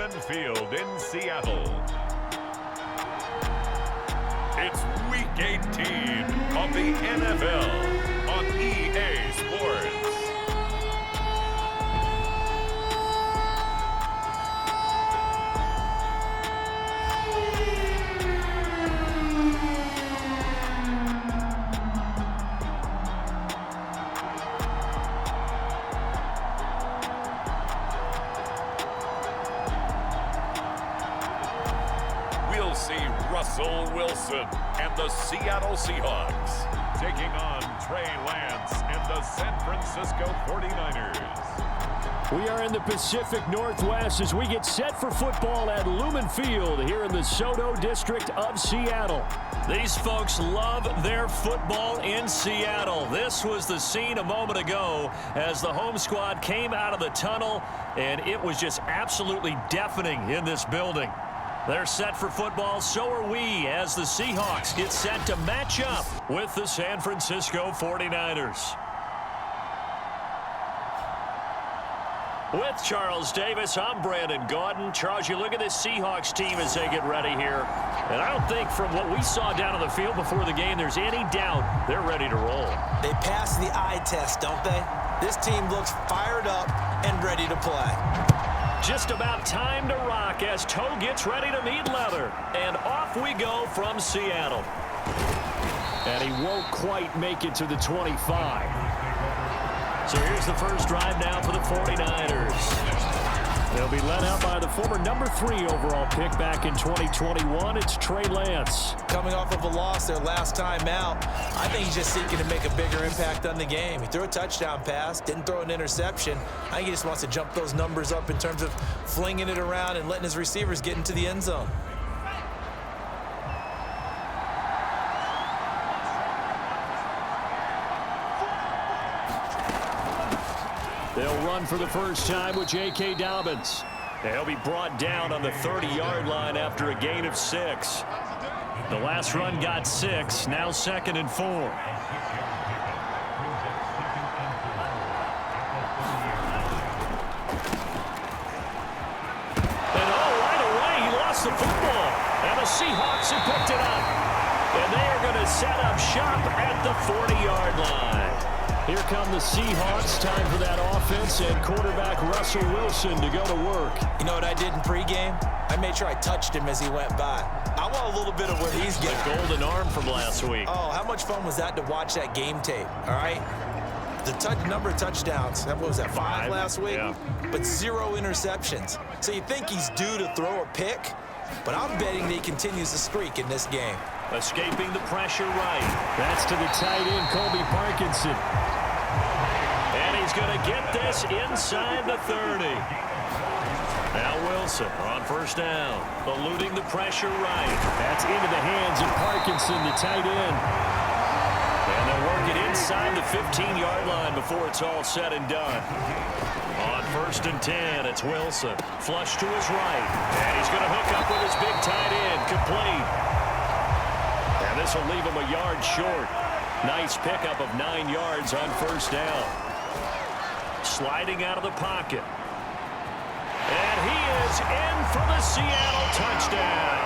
Lumen Field in Seattle. It's Week 18 of the NFL on EA Sports. Russell Wilson and the Seattle Seahawks taking on Trey Lance and the San Francisco 49ers. We are in the Pacific Northwest as we get set for football at Lumen Field here in the Soto District of Seattle. These folks love their football in Seattle. This was the scene a moment ago as the home squad came out of the tunnel, and it was just absolutely deafening in this building. They're set for football, so are we, as the Seahawks get set to match up with the San Francisco 49ers. With Charles Davis, I'm Brandon Gaudin. Charles, you look at this Seahawks team as they get ready here, and I don't think from what we saw down on the field before the game there's any doubt they're ready to roll. They passed the eye test, don't they? This team looks fired up and ready to play. Just about time to rock as toe gets ready to meet leather. And off we go from Seattle. And he won't quite make it to the 25. So here's the first drive now for the 49ers. They'll be led out by the former number 3 overall pick back in 2021. It's Trey Lance. Coming off of a loss their last time out, I think he's just seeking to make a bigger impact on the game. He threw a touchdown pass, didn't throw an interception. I think he just wants to jump those numbers up in terms of flinging it around and letting his receivers get into the end zone. They'll run for the first time with J.K. Dobbins. They'll be brought down on the 30-yard line after a gain of 6. The last run got 6, now 2nd and 4. And right away, he lost the football. And the Seahawks have picked it up. And they are going to set up shop at the 40-yard line. Here come the Seahawks. Time for that offense and quarterback Russell Wilson to go to work. You know what I did in pregame? I made sure I touched him as he went by. I want a little bit of what he's getting. The golden arm from last week. Oh, how much fun was that to watch that game tape, all right? The number of touchdowns, what was that, 5 last week? Yeah. But 0 interceptions. So you think he's due to throw a pick? But I'm betting that he continues to streak in this game. Escaping the pressure right. That's to the tight end, Colby Parkinson. And he's going to get this inside the 30. Now Wilson on first down. Eluding the pressure right. That's into the hands of Parkinson, the tight end. And they'll work it inside the 15-yard line before it's all said and done. On 1st and 10, it's Wilson. Flush to his right. And he's going to hook up with his big tight end. Complete. And this will leave him a yard short. Nice pickup of 9 yards on first down. Sliding out of the pocket. And he is in for the Seattle touchdown.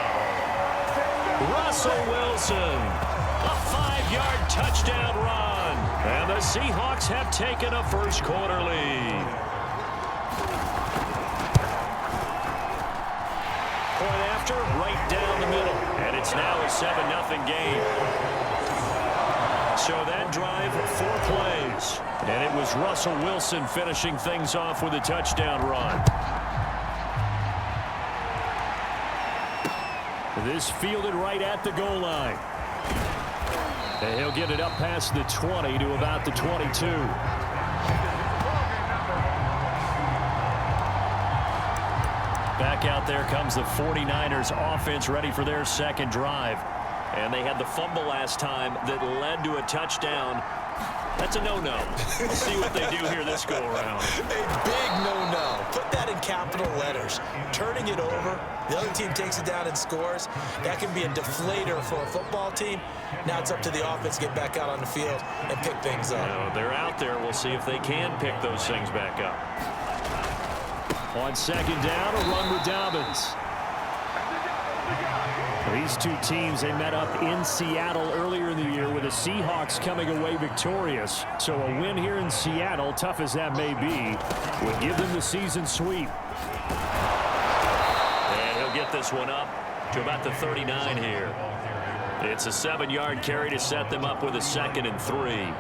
Russell Wilson. A 5-yard touchdown run. And the Seahawks have taken a first-quarter lead. Point after, right down the middle. And it's now a 7-0 game. So that drive, 4 plays. And it was Russell Wilson finishing things off with a touchdown run. This fielded right at the goal line. And he'll get it up past the 20 to about the 22. Back out there comes the 49ers offense ready for their second drive. And they had the fumble last time that led to a touchdown. That's a no-no. We'll see what they do here this go-around. A big no-no. Put that in capital letters. Turning it over, the other team takes it down and scores. That can be a deflator for a football team. Now it's up to the offense to get back out on the field and pick things up. They're out there. We'll see if they can pick those things back up. On second down, a run with Dobbins. These two teams, they met up in Seattle earlier in the year with the Seahawks coming away victorious. So a win here in Seattle, tough as that may be, would give them the season sweep. And he'll get this one up to about the 39 here. It's a 7-yard carry to set them up with a 2nd and 3.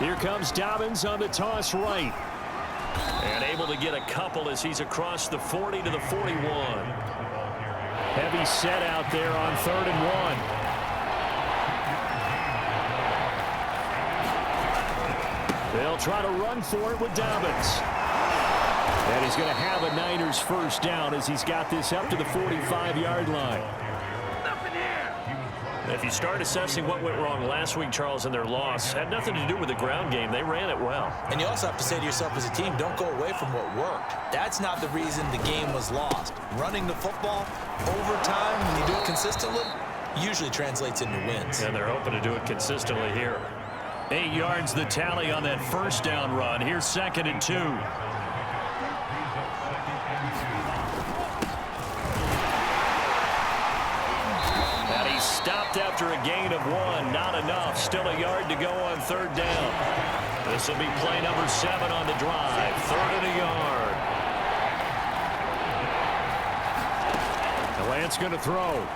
Here comes Dobbins on the toss right. And able to get a couple as he's across the 40 to the 41. Heavy set out there on 3rd and 1. They'll try to run for it with Dobbins. And he's going to have a Niners first down as he's got this up to the 45-yard line. If you start assessing what went wrong last week, Charles, in their loss, had nothing to do with the ground game. They ran it well. And you also have to say to yourself as a team, don't go away from what worked. That's not the reason the game was lost. Running the football over time, when you do it consistently, usually translates into wins. And they're hoping to do it consistently here. 8 yards the tally on that first down run. Here's 2nd and 2. Stopped after a gain of 1. Not enough. Still a yard to go on 3rd down. This will be play number 7 on the drive. 3rd and a yard. The Lance going to throw.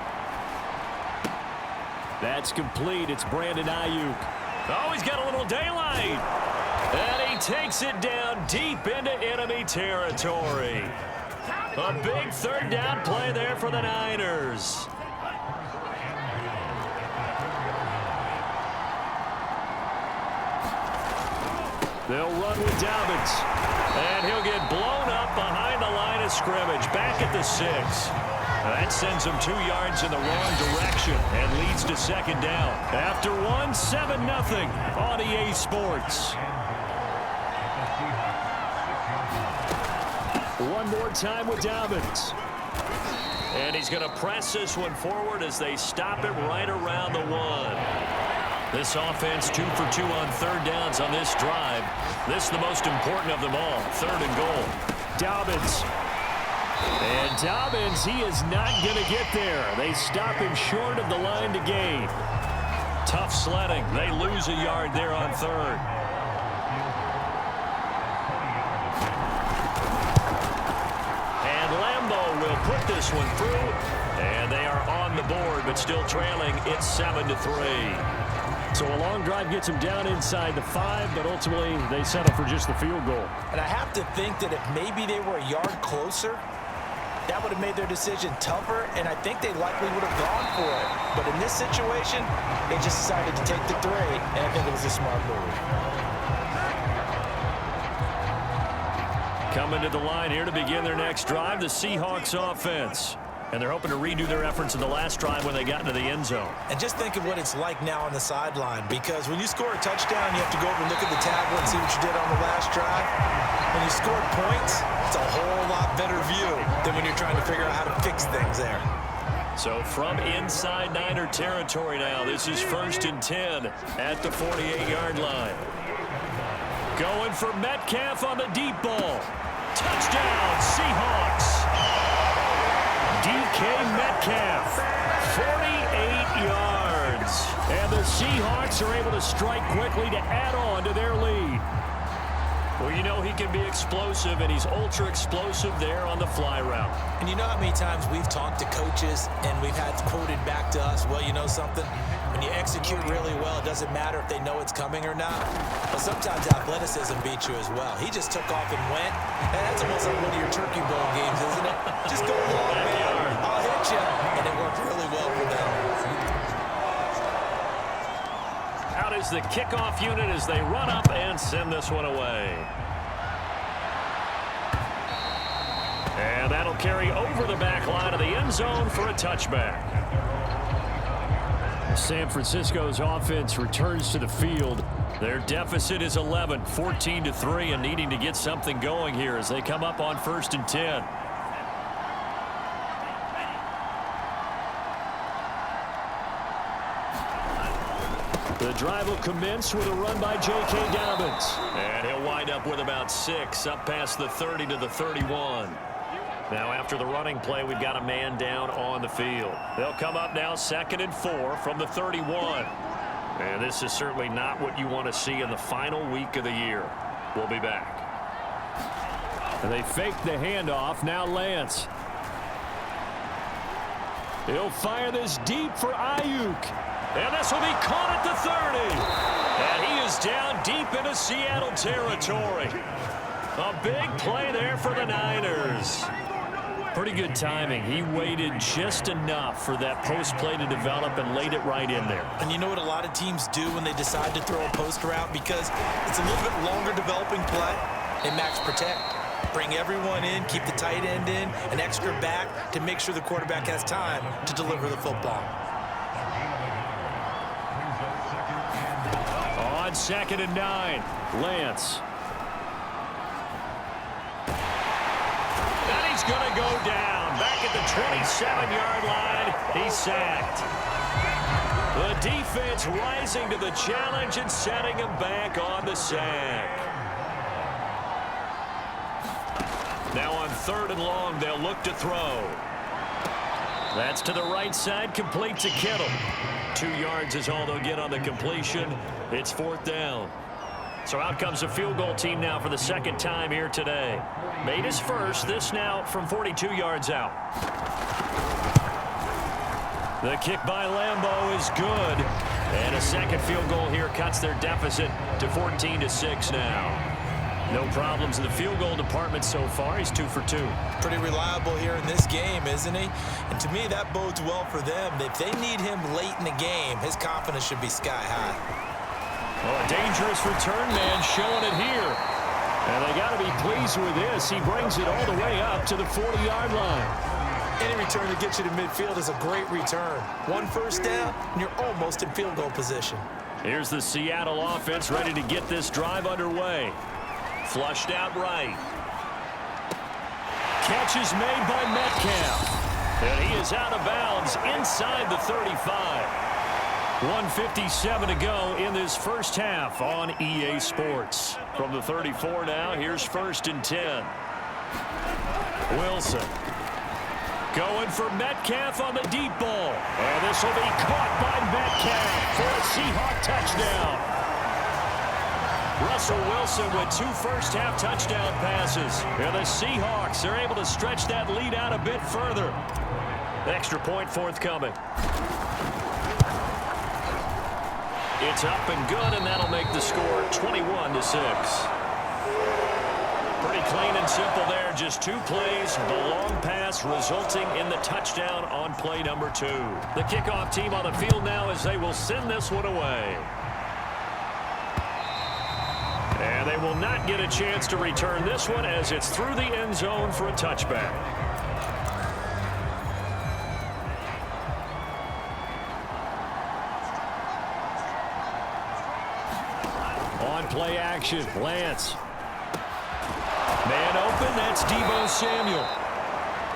That's complete. It's Brandon Ayuk. Oh, he's got a little daylight. And he takes it down deep into enemy territory. A big 3rd down play there for the Niners. They'll run with Dobbins. And he'll get blown up behind the line of scrimmage. Back at the 6. That sends him 2 yards in the wrong direction and leads to 2nd down. After 1, 7-0 on EA Sports. One more time with Dobbins. And he's going to press this one forward as they stop it right around the 1. This offense 2 for 2 on 3rd downs on this drive. This is the most important of them all. 3rd and goal. Dobbins. And Dobbins, he is not going to get there. They stop him short of the line to gain. Tough sledding. They lose a yard there on 3rd. And Lambeau will put this one through. And they are on the board, but still trailing. It's 7-3. So a long drive gets them down inside the 5, but ultimately they settle for just the field goal. And I have to think that if maybe they were a yard closer, that would have made their decision tougher, and I think they likely would have gone for it. But in this situation, they just decided to take the 3, and I think it was a smart move. Coming to the line here to begin their next drive, the Seahawks offense. And they're hoping to redo their efforts in the last drive when they got into the end zone. And just think of what it's like now on the sideline, because when you score a touchdown, you have to go over and look at the tablet and see what you did on the last drive. When you scored points, it's a whole lot better view than when you're trying to figure out how to fix things there. So from inside Niner territory now, this is 1st and 10 at the 48-yard line. Going for Metcalf on the deep ball. Touchdown, Seahawks. DK Metcalf, 48 yards. And the Seahawks are able to strike quickly to add on to their lead. Well, you know he can be explosive, and he's ultra-explosive there on the fly route. And you know how many times we've talked to coaches and we've had quoted back to us, well, you know something? When you execute really well, it doesn't matter if they know it's coming or not. But sometimes athleticism beats you as well. He just took off and went. And that's almost like one of your Turkey Bowl games, isn't it? Just go long, man. I'll hit you. And it worked really well for them. Out is the kickoff unit as they run up and send this one away. And that'll carry over the back line of the end zone for a touchback. San Francisco's offense returns to the field. Their deficit is 11, 14-3, and needing to get something going here as they come up on 1st and 10. The drive will commence with a run by J.K. Dobbins. And he'll wind up with about 6 up past the 30 to the 31. Now after the running play, we've got a man down on the field. They'll come up now 2nd and 4 from the 31. And this is certainly not what you want to see in the final week of the year. We'll be back. And they fake the handoff. Now Lance. He'll fire this deep for Ayuk. And this will be caught at the 30. And he is down deep into Seattle territory. A big play there for the Niners. Pretty good timing. He waited just enough for that post play to develop and laid it right in there. And you know what a lot of teams do when they decide to throw a post route? Because it's a little bit longer developing play. They max protect. Bring everyone in, keep the tight end in, an extra back to make sure the quarterback has time to deliver the football. On 2nd and 9, Lance. And he's going to go down. Back at the 27-yard line, he's sacked. The defense rising to the challenge and setting him back on the sack. Now on 3rd and long, they'll look to throw. That's to the right side, complete to Kittle. 2 yards is all they'll get on the completion. It's 4th down. So out comes the field goal team now for the 2nd time here today. Made his first, this now from 42 yards out. The kick by Lambeau is good. And a 2nd field goal here cuts their deficit to 14-6 now. No problems in the field goal department so far. He's 2 for 2. Pretty reliable here in this game, isn't he? And to me, that bodes well for them. If they need him late in the game, his confidence should be sky high. Oh, a dangerous return man showing it here. And they got to be pleased with this. He brings it all the way up to the 40-yard line. Any return that gets you to midfield is a great return. 1 first down, and you're almost in field goal position. Here's the Seattle offense ready to get this drive underway. Flushed out right. Catch is made by Metcalf. And he is out of bounds inside the 35. 1:57 to go in this first half on EA Sports. From the 34 now, here's 1st and 10. Wilson. Going for Metcalf on the deep ball. And this will be caught by Metcalf for a Seahawk touchdown. Russell Wilson with 2 first-half touchdown passes. And the Seahawks are able to stretch that lead out a bit further. Extra point forthcoming. It's up and good, and that'll make the score 21-6. Pretty clean and simple there. Just 2 plays, the long pass resulting in the touchdown on play number 2. The kickoff team on the field now as they will send this one away. And they will not get a chance to return this one as it's through the end zone for a touchback. On play action, Lance. Man open, that's Deebo Samuel.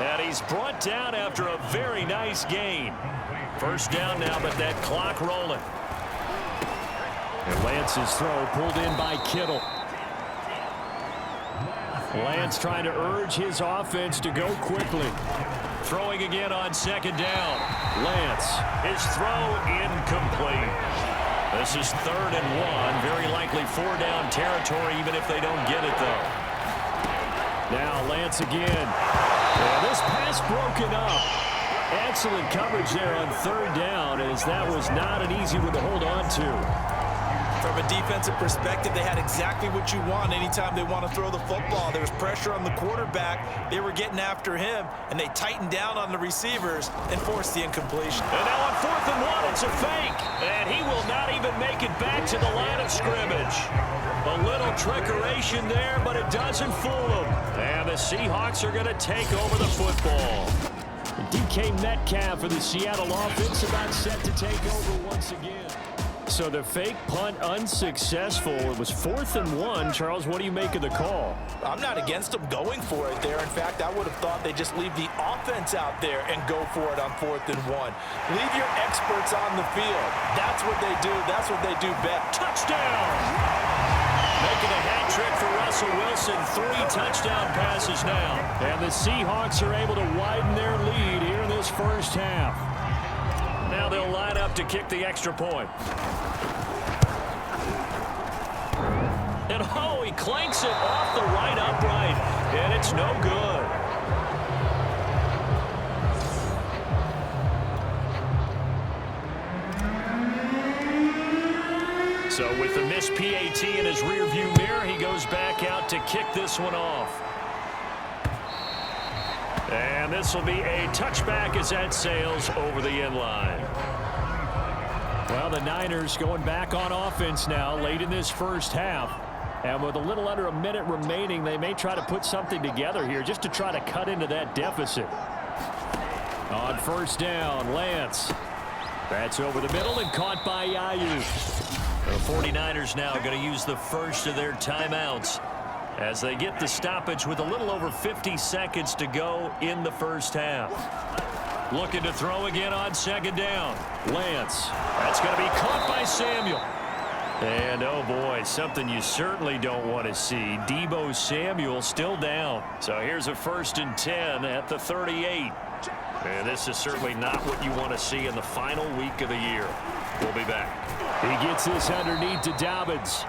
And he's brought down after a very nice gain. First down now, but that clock rolling. And Lance's throw pulled in by Kittle. Lance trying to urge his offense to go quickly. Throwing again on 2nd down. Lance. His throw incomplete. This is 3rd and 1. Very likely 4-down territory even if they don't get it, though. Now Lance again. And this pass broken up. Excellent coverage there on 3rd down as that was not an easy one to hold on to. From a defensive perspective, they had exactly what you want anytime they want to throw the football. There was pressure on the quarterback. They were getting after him, and they tightened down on the receivers and forced the incompletion. And now on 4th and 1, it's a fake. And he will not even make it back to the line of scrimmage. A little trickeration there, but it doesn't fool him. And the Seahawks are going to take over the football. DK Metcalf for the Seattle offense about set to take over once again. So the fake punt unsuccessful. It was 4th and 1. Charles, what do you make of the call? I'm not against them going for it there. In fact, I would have thought they just leave the offense out there and go for it on 4th and 1. Leave your experts on the field. That's what they do. That's what they do best. Touchdown! Making a hat trick for Russell Wilson. 3 touchdown passes now. And the Seahawks are able to widen their lead here in this first half. Now they'll line up to kick the extra point. And oh, he clanks it off the right upright. And it's no good. So with the missed PAT in his rearview mirror, he goes back out to kick this one off. And this will be a touchback as that sails over the end line. Well, the Niners going back on offense now late in this first half. And with a little under a minute remaining, they may try to put something together here just to try to cut into that deficit. On first down, Lance. That's over the middle and caught by Ayuk. The 49ers now going to use the first of their timeouts as they get the stoppage with a little over 50 seconds to go in the first half. Looking to throw again on second down. Lance. That's going to be caught by Samuel. And, oh, boy, something you certainly don't want to see. Deebo Samuel still down. So here's a 1st and 10 at the 38. And this is certainly not what you want to see in the final week of the year. We'll be back. He gets this underneath to Dobbins.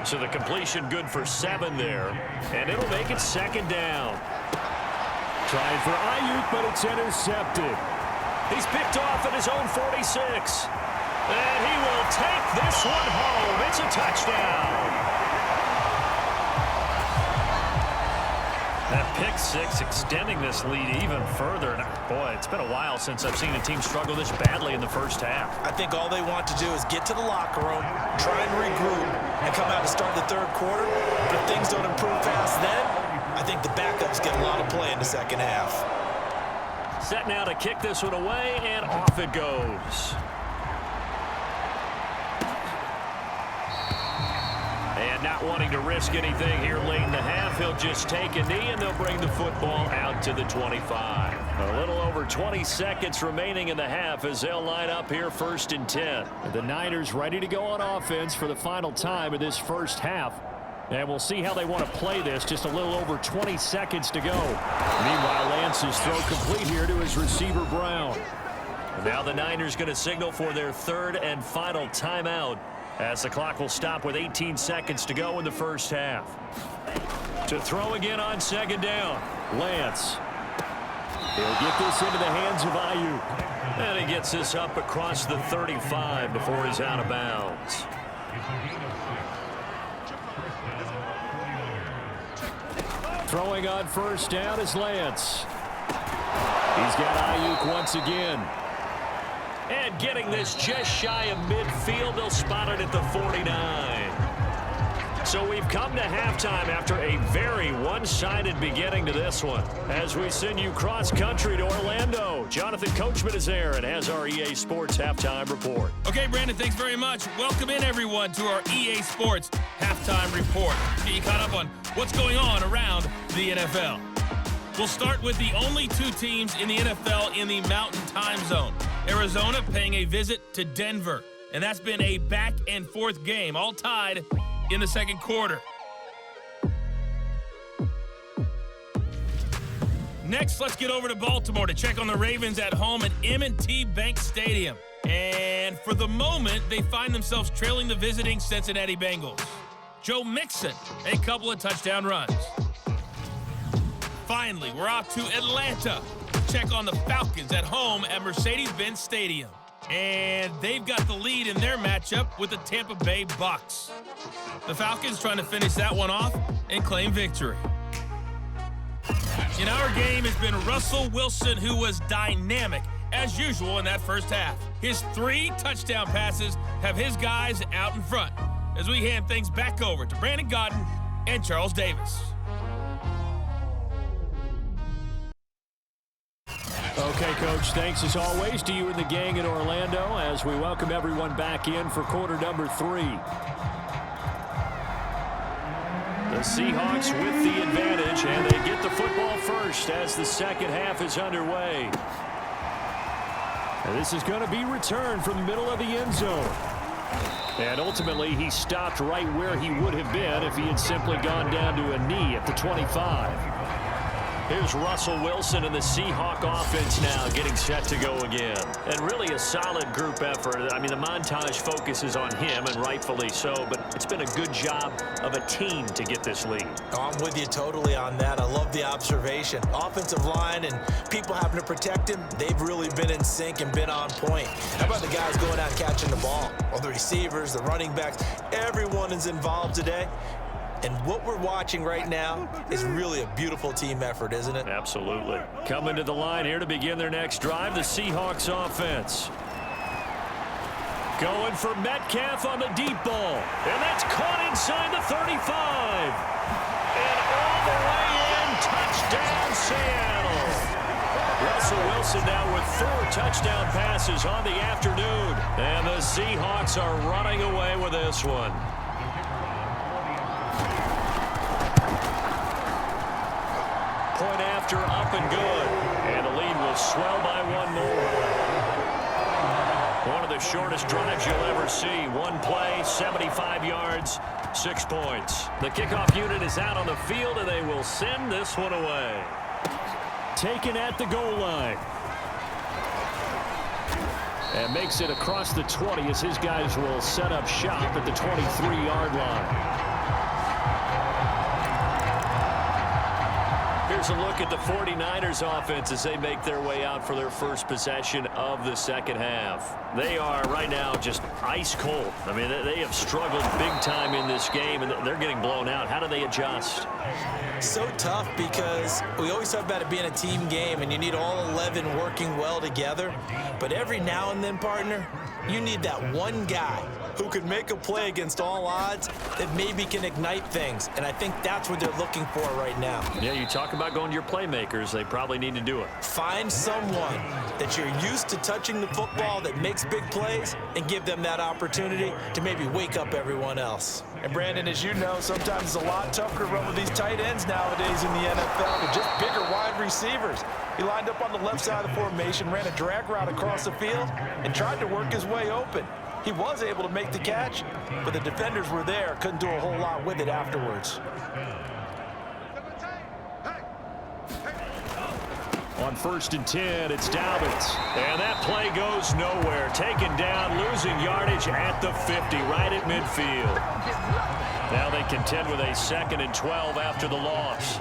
So the completion good for 7 there. And it'll make it second down. Trying for Ayuk, but it's intercepted. He's picked off at his own 46. And he will take this one home. It's a touchdown. That pick 6 extending this lead even further. And boy, it's been a while since I've seen a team struggle this badly in the first half. I think all they want to do is get to the locker room, try and regroup, and come out to start the third quarter. But if things don't improve fast then, I think the backups get a lot of play in the second half. Set now to kick this one away, and off it goes. And not wanting to risk anything here late in the half, he'll just take a knee, and they'll bring the football out to the 25. A little over 20 seconds remaining in the half as they'll line up here 1st and 10. The Niners ready to go on offense for the final time of this first half. And we'll see how they want to play this. Just a little over 20 seconds to go. Meanwhile, Lance's throw complete here to his receiver, Brown. And now the Niners going to signal for their 3rd and final timeout, as the clock will stop with 18 seconds to go in the first half. To throw again on second down, Lance. He'll get this into the hands of Ayuk. And he gets this up across the 35 before he's out of bounds. Throwing on first down is Lance. He's got Ayuk once again. And getting this just shy of midfield, they'll spot it at the 49. So we've come to halftime after a very one-sided beginning to this one. As we send you cross-country to Orlando, Jonathan Coachman is there and has our EA Sports Halftime Report. Okay, Brandon, thanks very much. Welcome in, everyone, to our EA Sports Halftime Report. Get you caught up on what's going on around the NFL. We'll start with the only 2 teams in the NFL in the Mountain Time Zone. Arizona paying a visit to Denver. And that's been a back-and-forth game, all tied in the second quarter. Next, let's get over to Baltimore to check on the Ravens at home at M&T Bank Stadium. And for the moment, they find themselves trailing the visiting Cincinnati Bengals. Joe Mixon, a couple of touchdown runs. Finally, we're off to Atlanta to check on the Falcons at home at Mercedes-Benz Stadium. And they've got the lead in their matchup with the Tampa Bay Bucks. The Falcons trying to finish that one off and claim victory. In our game has been Russell Wilson, who was dynamic, as usual, in that first half. His 3 touchdown passes have his guys out in front as we hand things back over to Brandon Godden and Charles Davis. Okay, Coach, thanks as always to you and the gang in Orlando as we welcome everyone back in for quarter number 3. The Seahawks with the advantage, and they get the football first as the second half is underway. And this is going to be returned from the middle of the end zone. And ultimately, he stopped right where he would have been if he had simply gone down to a knee at the 25. Here's Russell Wilson and the Seahawk offense now getting set to go again. And really a solid group effort. I mean, the montage focuses on him, and rightfully so, but it's been a good job of a team to get this lead. Oh, I'm with you totally on that. I love the observation. Offensive line and people having to protect him, they've really been in sync and been on point. How about the guys going out catching the ball? Well, the receivers, the running backs, everyone is involved today. And what we're watching right now is really a beautiful team effort, isn't it? Absolutely. Coming to the line here to begin their next drive, the Seahawks offense. Going for Metcalf on the deep ball. And that's caught inside the 35. And all the way in, touchdown Seattle. Russell Wilson now with 4 touchdown passes on the afternoon. And the Seahawks are running away with this one. Point after, up and good. And the lead will swell by 1 more. One of the shortest drives you'll ever see. 1 play, 75 yards, 6 points. The kickoff unit is out on the field, and they will send this one away. Taken at the goal line. And makes it across the 20 as his guys will set up shop at the 23-yard line. Here's a look at the 49ers offense as they make their way out for their first possession of the second half. They are right now just ice cold. I mean, they have struggled big time in this game, and they're getting blown out. How do they adjust? So tough because we always talk about it being a team game, and you need all 11 working well together. But every now and then, partner, you need that one guy who could make a play against all odds that maybe can ignite things. And I think that's what they're looking for right now. Yeah, you talk about going to your playmakers. They probably need to do it. Find someone that you're used to touching the football that makes big plays and give them that opportunity to maybe wake up everyone else. And Brandon, as you know, sometimes it's a lot tougher to run with these tight ends nowadays in the NFL with just bigger wide receivers. He lined up on the left side of the formation, ran a drag route across the field, and tried to work his way open. He was able to make the catch, but the defenders were there, couldn't do a whole lot with it afterwards. On 1st and 10, it's Dobbins. And that play goes nowhere. Taken down, losing yardage at the 50, right at midfield. Now they contend with a 2nd and 12 after the loss.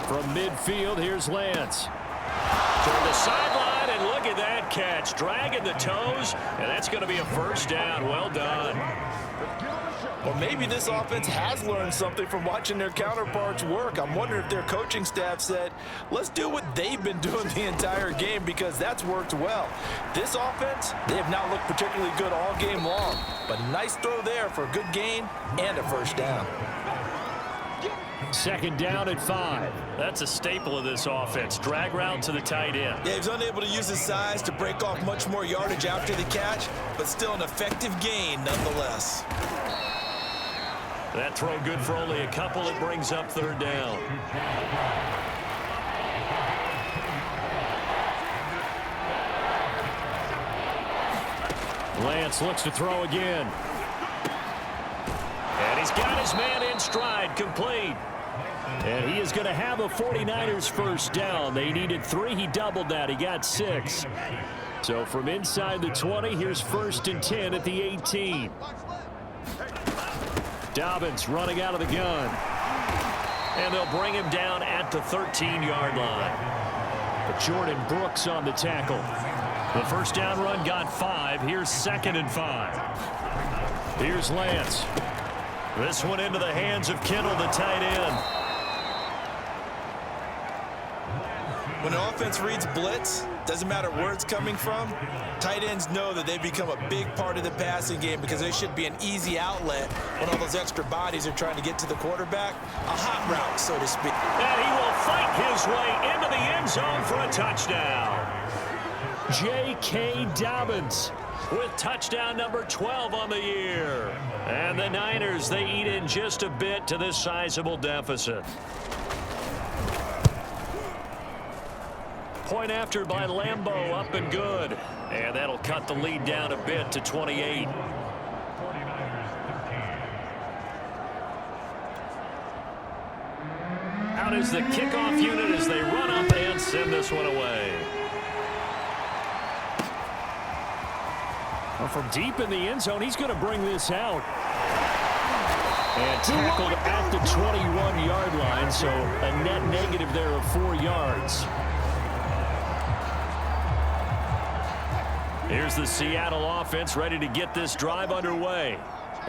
From midfield, here's Lance. Toward the sideline, and look at that catch. Dragging the toes, and that's going to be a first down. Well done. Well, maybe this offense has learned something from watching their counterparts work. I'm wondering if their coaching staff said, let's do what they've been doing the entire game because that's worked well. This offense, they have not looked particularly good all game long, but nice throw there for a good gain and a first down. 2nd down at 5. That's a staple of this offense. Drag route to the tight end. Yeah, he's unable to use his size to break off much more yardage after the catch, but still an effective gain nonetheless. That throw good for only a couple. It brings up 3rd down. Lance looks to throw again. And he's got his man in stride, complete. And he is going to have a 49ers first down. They needed 3. He doubled that. He got 6. So from inside the 20, here's 1st and 10 at the 18. Dobbins running out of the gun. And they'll bring him down at the 13-yard line. But Jordan Brooks on the tackle. The first down run got 5. Here's 2nd and 5. Here's Lance. This one into the hands of Kittle, the tight end. When an offense reads blitz, Doesn't matter where it's coming from. Tight ends know that they become a big part of the passing game because they should be an easy outlet when all those extra bodies are trying to get to the quarterback. A hot route, so to speak. And he will fight his way into the end zone for a touchdown. J.K. Dobbins with touchdown number 12 on the year. And the Niners, they eat in just a bit to this sizable deficit. Point after by Lambeau, up and good. And that'll cut the lead down a bit to 28. Out is the kickoff unit as they run up and send this one away. Well, from deep in the end zone, he's going to bring this out. And tackled at the 21-yard line, so a net negative there of 4 yards. Here's the Seattle offense ready to get this drive underway.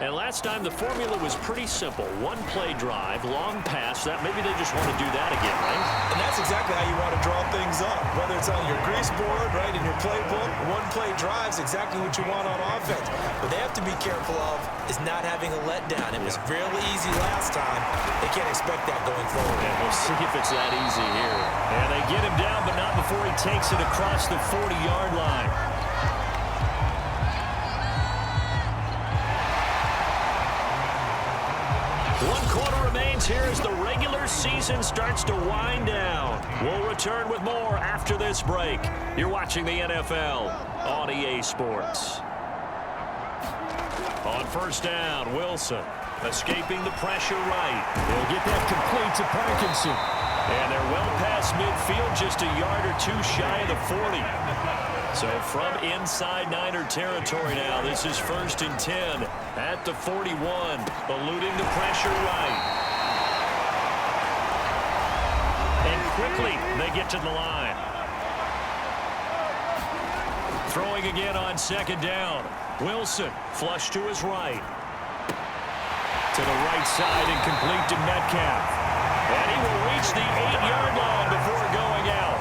And last time the formula was pretty simple. One-play drive, long pass. That maybe they just want to do that again, right? And that's exactly how you want to draw things up. Whether it's on your grease board, right, in your playbook, one-play drive's exactly what you want on offense. What they have to be careful of is not having a letdown. It was really easy last time. They can't expect that going forward. And we'll see if it's that easy here. And they get him down, but not before he takes it across the 40-yard line. One quarter remains here as the regular season starts to wind down. We'll return with more after this break. You're watching the NFL on EA Sports. On first down, Wilson escaping the pressure right. They'll get that complete to Parkinson. And they're well past midfield, just a yard or two shy of the 40. So from inside Niner territory now, this is 1st and 10 at the 41, eluding the pressure right. And quickly they get to the line. Throwing again on 2nd down. Wilson flush to his right. To the right side and complete to Metcalf. And he will reach the 8-yard line before going out.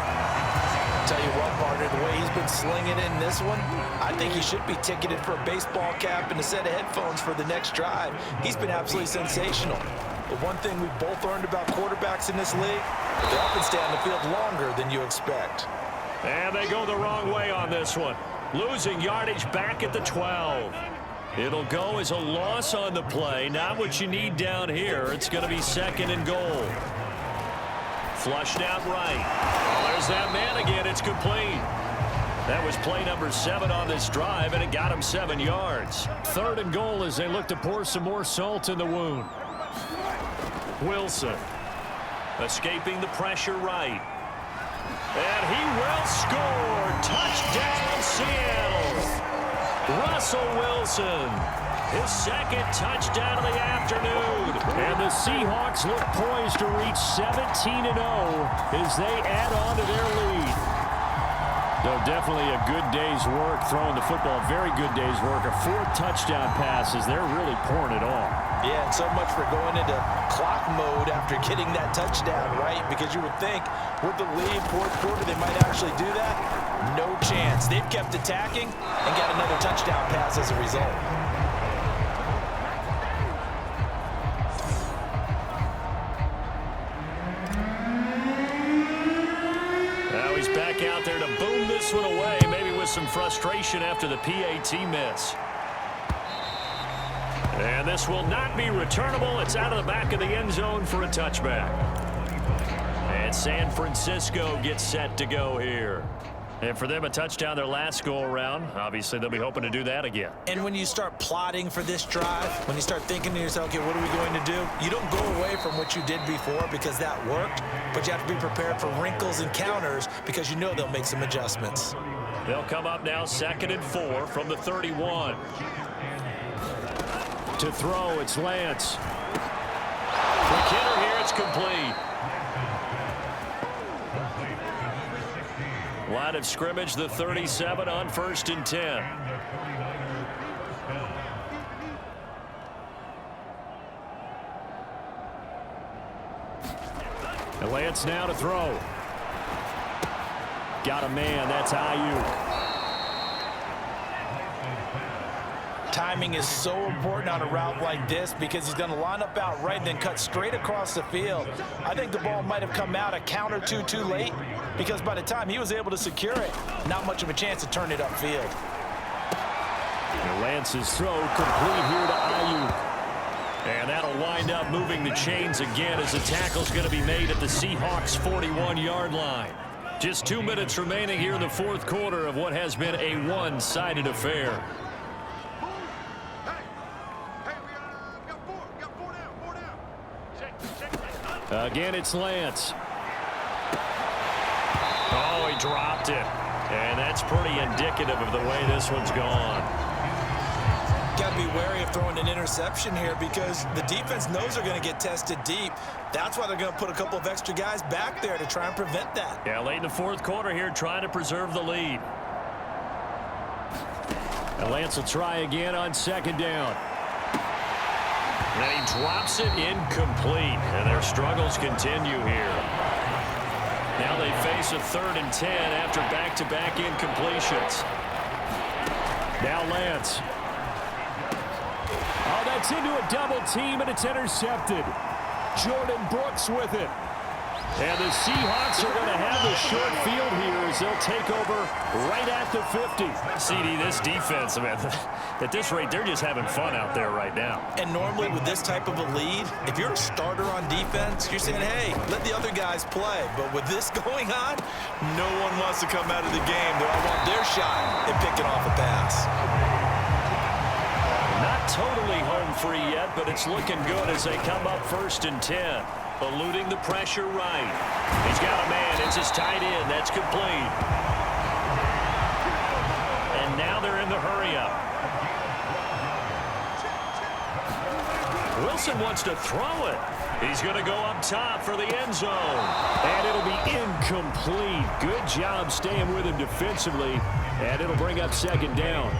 Tell you what, partner, the way he's been slinging in this one, I think he should be ticketed for a baseball cap and a set of headphones for the next drive. He's been absolutely sensational. But one thing we've both learned about quarterbacks in this league, they often stay on the field longer than you expect. And they go the wrong way on this one. Losing yardage back at the 12. It'll go as a loss on the play. Not what you need down here. It's going to be 2nd and goal. Flushed out right. Oh, there's that man again. It's complete. That was play number 7 on this drive, and it got him 7 yards. 3rd and goal as they look to pour some more salt in the wound. Wilson escaping the pressure right. And he will score. Touchdown, Seattle. Russell Wilson. His 2nd touchdown of the afternoon. And the Seahawks look poised to reach 17-0 as they add on to their lead. So definitely a good day's work throwing the football. Very good day's work. A 4th touchdown passes. They're really pouring it on. Yeah, and so much for going into clock mode after getting that touchdown, right? Because you would think with the lead, 4th quarter, they might actually do that. No chance. They've kept attacking and got another touchdown pass as a result. Now he's back out there to boom this one away, maybe with some frustration after the PAT miss. And this will not be returnable. It's out of the back of the end zone for a touchback. And San Francisco gets set to go here. And for them, a touchdown their last go-around. Obviously, they'll be hoping to do that again. And when you start plotting for this drive, when you start thinking to yourself, okay, what are we going to do? You don't go away from what you did before because that worked, but you have to be prepared for wrinkles and counters because you know they'll make some adjustments. They'll come up now 2nd and 4 from the 31. To throw, it's Lance. McKinnon here, it's complete. Line of scrimmage, the 37 on 1st and 10. And Lance now to throw. got a man. That's Ayuk. Timing is so important on a route like this because he's going to line up out right and then cut straight across the field. I think the ball might have come out a count or two too late because by the time he was able to secure it, not much of a chance to turn it upfield. And Lance's throw complete here to Ayuk. And that'll wind up moving the chains again as the tackle's going to be made at the Seahawks' 41-yard line. Just 2 minutes remaining here in the fourth quarter of what has been a one-sided affair. Again, it's Lance. Oh, he dropped it. And that's pretty indicative of the way this one's gone. Got to be wary of throwing an interception here because the defense knows they're going to get tested deep. That's why they're going to put a couple of extra guys back there to try and prevent that. Yeah, late in the fourth quarter here, trying to preserve the lead. And Lance will try again on second down. And then he drops it incomplete, and their struggles continue here. Now they face a 3rd and 10 after back-to-back incompletions. Now Lance. Oh, that's into a double team, and it's intercepted. Jordan Brooks with it. And the Seahawks are going to have the short field here as they'll take over right at the 50. CD, this defense, man, at this rate, they're just having fun out there right now. And normally with this type of a lead, if you're a starter on defense, you're saying, hey, let the other guys play. But with this going on, no one wants to come out of the game. They all want their shot at picking off a pass. Not totally home free yet, but it's looking good as they come up 1st and 10. Eluding the pressure right. He's got a man. It's his tight end. That's complete. And now they're in the hurry-up. Wilson wants to throw it. He's going to go up top for the end zone. And it'll be incomplete. Good job staying with him defensively. And it'll bring up 2nd down.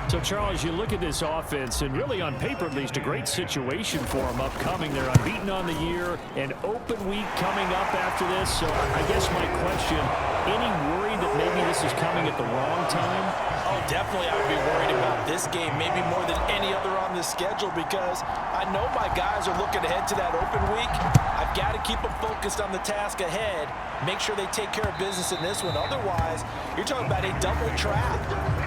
So, Charles, you look at this offense, and really on paper at least, a great situation for them upcoming. They're unbeaten on the year, an open week coming up after this. So I guess my question, any worry that maybe this is coming at the wrong time? Oh, definitely I would be worried about this game, maybe more than any other on the schedule because I know my guys are looking ahead to that open week. I've got to keep them focused on the task ahead, make sure they take care of business in this one. Otherwise, you're talking about a double trap.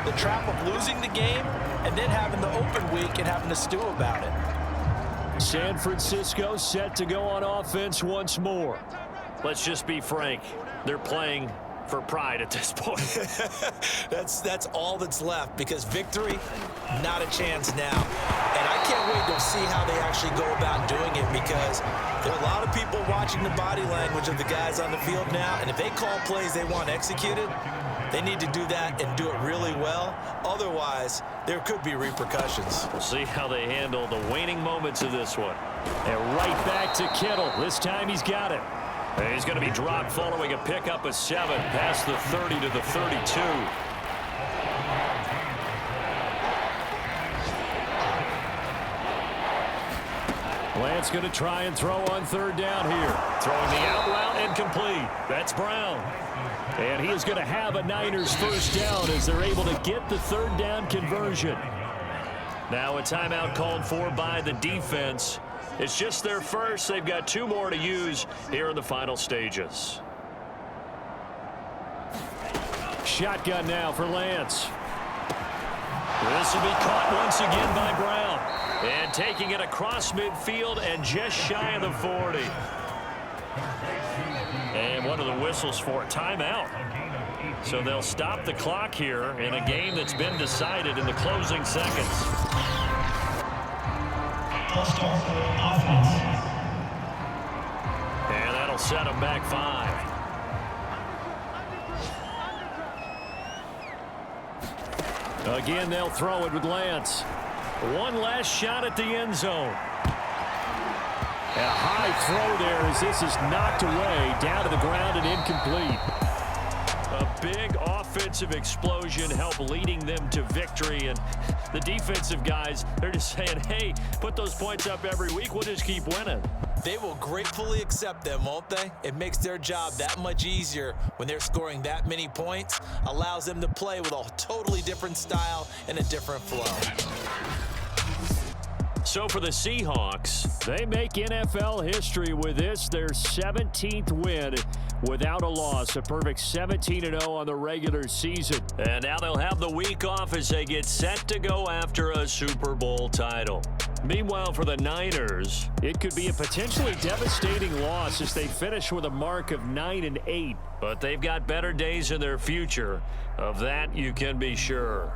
The trap of losing the game and then having the open week and having to stew about it. San Francisco set to go on offense once more. Let's just be frank. They're playing for pride at this point. That's all that's left because victory, not a chance now. And I can't wait to see how they actually go about doing it because there are a lot of people watching the body language of the guys on the field now, and if they call plays they want executed, they need to do that and do it really well. Otherwise, there could be repercussions. We'll see how they handle the waning moments of this one. And right back to Kittle. This time he's got it. And he's going to be dropped following a pickup of 7 past the 30 to the 32. Lance going to try and throw on 3rd down here. Throwing the out route and complete. That's Brown. And he is going to have a Niners 1st down as they're able to get the 3rd down conversion. Now a timeout called for by the defense. It's just their first. They've got 2 more to use here in the final stages. Shotgun now for Lance. This will be caught once again by Brown. And taking it across midfield and just shy of the 40. And one of the whistles for a timeout. So they'll stop the clock here in a game that's been decided in the closing seconds. And that'll set them back 5. Again, they'll throw it with Lance. One last shot at the end zone. And a high throw there as this is knocked away, down to the ground and incomplete. A big offensive explosion helped leading them to victory. And the defensive guys, they're just saying, hey, put those points up every week. We'll just keep winning. They will gratefully accept them, won't they? It makes their job that much easier when they're scoring that many points, allows them to play with a totally different style and a different flow. So for the Seahawks, they make NFL history with this, their 17th win without a loss, a perfect 17-0 on the regular season. And now they'll have the week off as they get set to go after a Super Bowl title. Meanwhile, for the Niners, it could be a potentially devastating loss as they finish with a mark of 9-8. But they've got better days in their future. Of that, you can be sure.